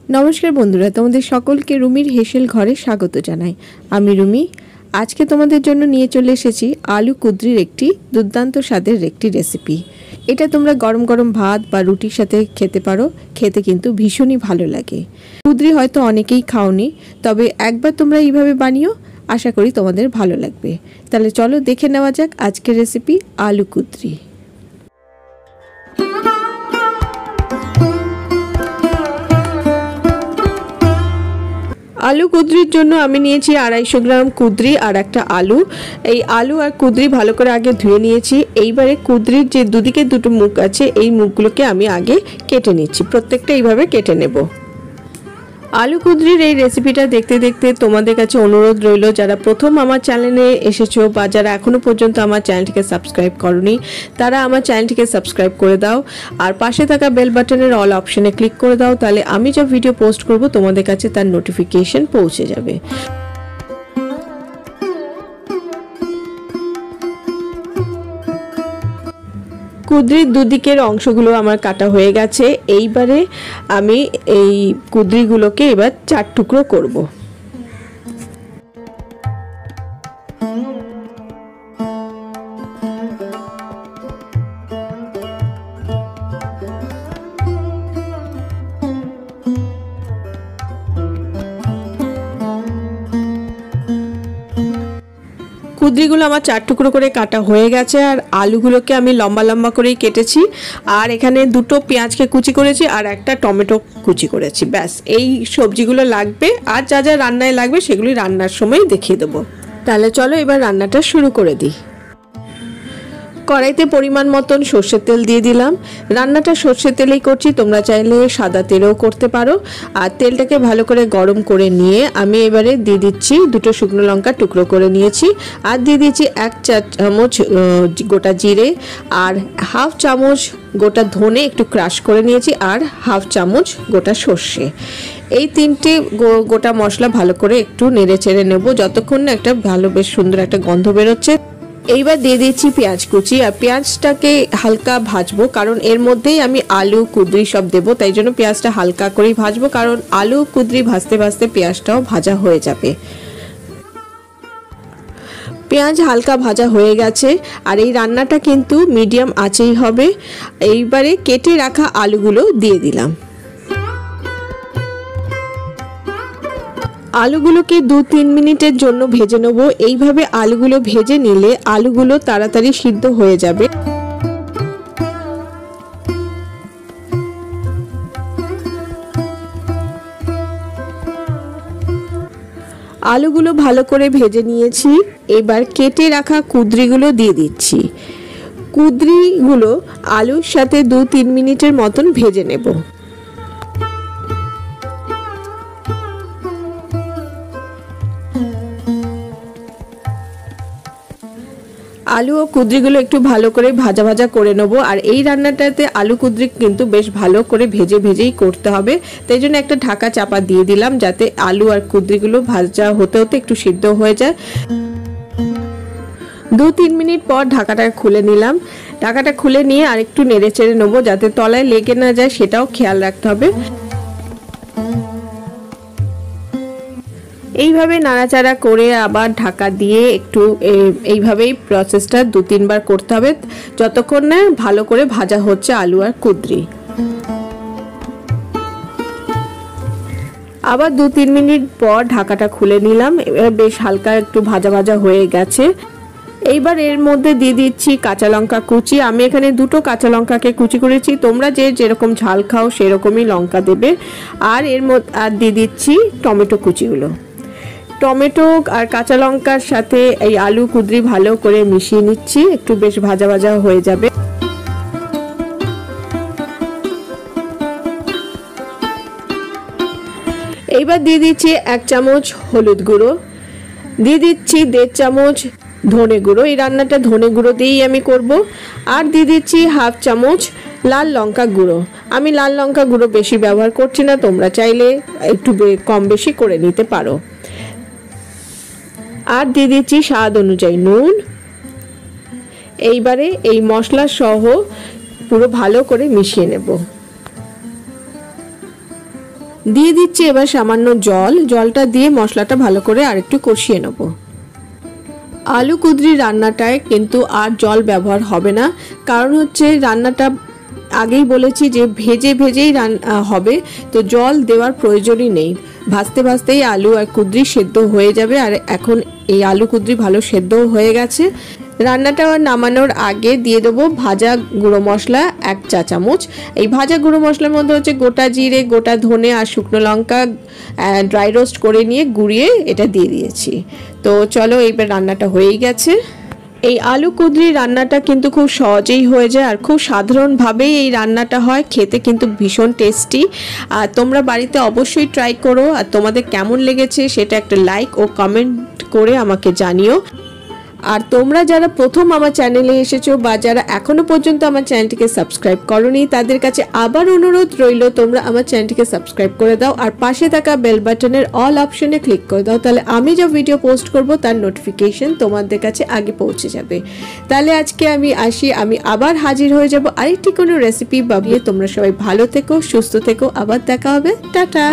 নমস্কার বন্ধুরা, তোমাদের সকলকে রুমির হেসেল ঘরে স্বাগত জানাই। আমি রুমি। আজকে তোমাদের জন্য নিয়ে চলে এসেছি আলু কুদ্রির একটি দুর্দান্ত স্বাদের একটি রেসিপি। এটা তোমরা গরম গরম ভাত বা রুটির সাথে খেতে পারো, খেতে কিন্তু ভীষণই ভালো লাগে। কুদ্রি হয়তো অনেকেই খাওনি, তবে একবার তোমরা এইভাবে বানিও, আশা করি তোমাদের ভালো লাগবে। তাহলে চলো দেখে নেওয়া যাক আজকের রেসিপি আলু কুদ্রি। আলু কুদ্রির জন্য আমি নিয়েছি 250 গ্রাম কুদ্রি আর একটা আলু। এই আলু আর কুদ্রি ভালো করে আগে ধুয়ে নিয়েছি। এইবারে কুদ্রির যে দুদিকে দুটো মুখ আছে, এই মুখগুলোকে আমি আগে কেটে নিচ্ছি। প্রত্যেকটা এইভাবে কেটে নেব। আলু কুদ্রির এই রেসিপিটা দেখতে দেখতে তোমাদের কাছে অনুরোধ রইল, যারা প্রথম আমার চ্যানেলে এসেছো বা যারা এখনও পর্যন্ত আমার চ্যানেলটিকে সাবস্ক্রাইব করনি, তারা আমার চ্যানেলটিকে সাবস্ক্রাইব করে দাও আর পাশে থাকা বেল বাটনের অল অপশনে ক্লিক করে দাও। তাহলে আমি যা ভিডিও পোস্ট করব তোমাদের কাছে তার নোটিফিকেশন পৌঁছে যাবে। কুদ্রির দুদিকের অংশগুলো আমার কাটা হয়ে গেছে। এইবারে আমি এই কুদ্রিগুলোকে এবার 4 টুকরো করব। কুদ্রিগুলো আমার 4 টুকরো করে কাটা হয়ে গেছে আর আলুগুলোকে আমি লম্বা লম্বা করেই কেটেছি। আর এখানে দুটো পেঁয়াজকে কুচি করেছি আর একটা টমেটো কুচি করেছি। ব্যাস, এই সবজিগুলো লাগবে। আর যা যা রান্নায় লাগবে সেগুলি রান্নার সময় দেখিয়ে দেবো। তাহলে চলো এবার রান্নাটা শুরু করে দিই। কড়াইতে পরিমাণ মতন সর্ষের তেল দিয়ে দিলাম। রান্নাটা সর্ষের তেলেই করছি, তোমরা চাইলে সাদা তেলেও করতে পারো। আর তেলটাকে ভালো করে গরম করে নিয়ে আমি এবারে দিয়ে দিচ্ছি 2টো শুকনো লঙ্কা টুকরো করে নিয়েছি। আর দিয়ে দিচ্ছি 1 চা চামচ গোটা জিরে আর 1/2 চামচ গোটা ধনে একটু ক্রাশ করে নিয়েছি আর 1/2 চামচ গোটা সর্ষে। এই 3টে গোটা মশলা ভালো করে একটু নেড়ে চেড়ে নেবো যতক্ষণ না একটা ভালো বেশ সুন্দর একটা গন্ধ বেরোচ্ছে। এইবার দিয়ে দিচ্ছি পেঁয়াজ কুচি। আর পেঁয়াজটাকে হালকা ভাজবো, কারণ এর মধ্যেই আমি আলু কুদ্রি সব দেবো, তাই জন্য পেঁয়াজটা হালকা করেই ভাজবো, কারণ আলু কুদ্রি ভাজতে ভাজতে পেঁয়াজটাও ভাজা হয়ে যাবে। পেঁয়াজ হালকা ভাজা হয়ে গেছে আর এই রান্নাটা কিন্তু মিডিয়াম আঁচেই হবে। এইবারে কেটে রাখা আলুগুলো দিয়ে দিলাম। আলুগুলোকে 2-3 মিনিটের জন্য ভেজে নেব। এইভাবে আলুগুলো ভেজে নিলে আলুগুলো তাড়াতাড়ি সিদ্ধ হয়ে যাবে। আলুগুলো ভালো করে ভেজে নিয়েছি। এবার কেটে রাখা কুদ্রিগুলো দিয়ে দিচ্ছি। কুদ্রিগুলো আলুর সাথে 2-3 মিনিটের মতন ভেজে নেব। আলু ও কুদ্রিগুলো একটু ভালো করে ভাজা ভাজা করে নেব। আর এই রান্নাটাতে আলু কুদ্রি কিন্তু বেশ ভালো করে ভেজে ভেজেই করতে হবে, তাই জন্য একটা ঢাকা চাপা দিয়ে দিলাম যাতে আলু আর কুদ্রিগুলো ভাজা হতে হতে একটু সিদ্ধ হয়ে যায়। 2-3 মিনিট পর ঢাকাটা খুলে নিলাম। ঢাকাটা খুলে নিয়ে আর একটু নেড়ে চেড়ে নেবো যাতে তলায় লেগে না যায়, সেটাও খেয়াল রাখতে হবে। এইভাবে নাড়াচাড়া করে আবার ঢাকা দিয়ে একটু এইভাবেই প্রসেসটা 2-3 বার করতে হবে যতক্ষণ না ভালো করে ভাজা হচ্ছে আলু আর কুদ্রি। আবার 2-3 মিনিট পর ঢাকাটা খুলে নিলাম। এবার বেশ হালকা একটু ভাজা ভাজা হয়ে গেছে। এইবার এর মধ্যে দিয়ে দিচ্ছি কাঁচা লঙ্কা কুচি। আমি এখানে 2টো কাঁচা লঙ্কাকে কুচি করেছি, তোমরা যেরকম ঝাল খাও সেরকমই লঙ্কা দেবে। আর এর মধ্যে আর দিয়ে দিচ্ছি টমেটো কুচিগুলো। টমেটো আর কাঁচা লঙ্কার সাথে এই আলু কুদ্রি ভালো করে মিশিয়ে নিচ্ছি, একটু বেশ ভাজা ভাজা হয়ে যাবে। এইবার দিয়ে দিচ্ছি 1 চামচ হলুদ গুঁড়ো, দিয়ে দিচ্ছি 1.5 চামচ ধনে গুঁড়ো। এই রান্নাটা ধনে গুঁড়ো দিয়েই আমি করব। আর দিয়ে দিচ্ছি 1/2 চামচ লাল লঙ্কা গুঁড়ো। আমি লাল লঙ্কা গুঁড়ো বেশি ব্যবহার করছি না, তোমরা চাইলে একটু কম বেশি করে নিতে পারো। আর দিয়ে দিচ্ছি স্বাদ অনুযায়ী নুন। এইবারে এই মশলা সহ পুরো ভালো করে মিশিয়ে নেব। দিয়ে দিচ্ছি এবার সামান্য জল, জলটা দিয়ে মশলাটা ভালো করে আরেকটু কষিয়ে নেব। আলু কুঁদরি রান্নাটায় কিন্তু আর জল ব্যবহার হবে না, কারণ হচ্ছে রান্নাটা আগেই বলেছি যে ভেজে ভেজেই হবে, তো জল দেওয়ার প্রয়োজনই নেই। ভাজতে ভাজতেই আলু আর কুঁদরি সেদ্ধ হয়ে যাবে। আর এখন এই আলু কুঁদরি ভালো সেদ্ধও হয়ে গেছে। রান্নাটা নামানোর আগে দিয়ে দেবো ভাজা গুঁড়ো মশলা 1 চা চামচ। এই ভাজা গুঁড়ো মশলার মধ্যে হচ্ছে গোটা জিরে, গোটা ধনে আর শুকনো লঙ্কা ড্রাই রোস্ট করে নিয়ে গুঁড়িয়ে এটা দিয়ে দিয়েছি। তো চলো, এইবার রান্নাটা হয়েই গেছে। এই আলু কুঁদরি রান্নাটা কিন্তু খুব সহজেই হয়ে যায় আর খুব সাধারণভাবেই এই রান্নাটা হয়, খেতে কিন্তু ভীষণ টেস্টি। আর তোমরা বাড়িতে অবশ্যই ট্রাই করো, আর তোমাদের কেমন লেগেছে সেটা একটা লাইক ও কমেন্ট করে আমাকে জানিও। আর তোমরা যারা প্রথম আমার চ্যানেলে এসেছো বা যারা এখনো পর্যন্ত আমার চ্যানেলটিকে সাবস্ক্রাইব করোনি, তাদের কাছে আবার অনুরোধ রইল তোমরা আমার চ্যানেলটিকে সাবস্ক্রাইব করে দাও আর পাশে থাকা বেল বাটনের অল অপশনে ক্লিক করে দাও, তাহলে আমি যা ভিডিও পোস্ট করব তার নোটিফিকেশন তোমাদের কাছে আগে পৌঁছে যাবে। তাহলে আজকে আমি আসি, আমি আবার হাজির হয়ে যাব আরেকটি কোনো রেসিপি ভাবিয়ে। তোমরা সবাই ভালো থেকো, সুস্থ থেকো, আবার দেখা হবে, টাটা।